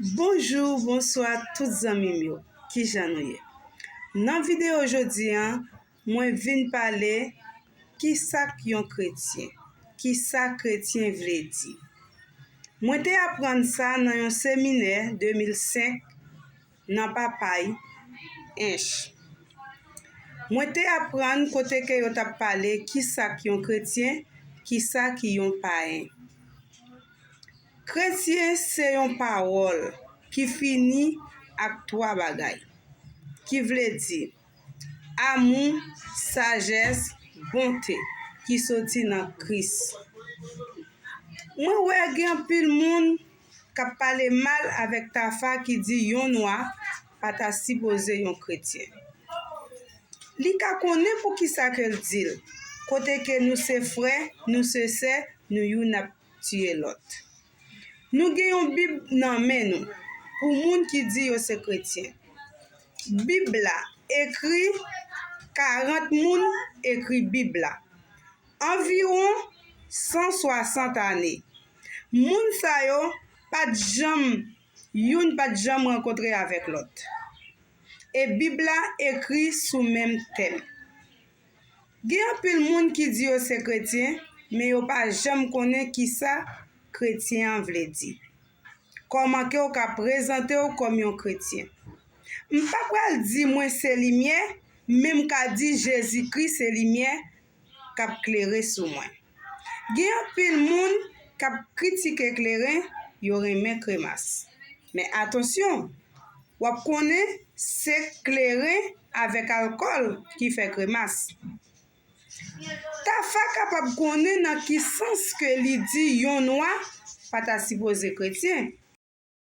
Bonjour, bonsoir toutes amis qui j'anoye. Dans vidéo aujourd'hui, moi vinn parler qui ça yon chrétien, qui ça chrétien vle di. Moi te apprendre ça dans un séminaire 2005 dans Papay, Inch. Moi te apprendre côté que yo t'a parlé qui ça yon chrétien, qui ça qui yon païen. Chrétien c'est une parole qui finit avec trois bagailles. Qui veut dire amour, sagesse, bonté qui sorti dans Christ. Moi ouais gen pile monde qui parle mal avec ta femme qui dit yon noir pas ta supposé yon chrétien. Li ka connaît pour qui ça qu'elle dit. Côté que nous c'est frère, nous c'est sœur, nous yon n'a tué l'autre. Nous gagnons Bible dans main nous pour moun qui dit yo c'est chrétien. Bible là écrit 40 moun écrit Bible là. Environ 160 années. Moun sa yo pas de jam rencontrer avec l'autre. Et Bible là écrit sous même thème. Gagnons pile moun qui dit yo c'est chrétien mais yo pas jamais connaît qui ça chrétien vle di. Comment que ou ka présenter ou comme un chrétien. M'pa pral di moi c'est lumière, même ka di Jésus-Christ c'est lumière k'ap éclairer sur moi. Gen pile moun k'ap critique éclairer, yo remet crémasse. Mais attention, ou connaît c'est éclairer avec alcool qui fait crémasse. Ta fa capable connaître dans qui sens que li dit yon noir pas ta supposé chrétien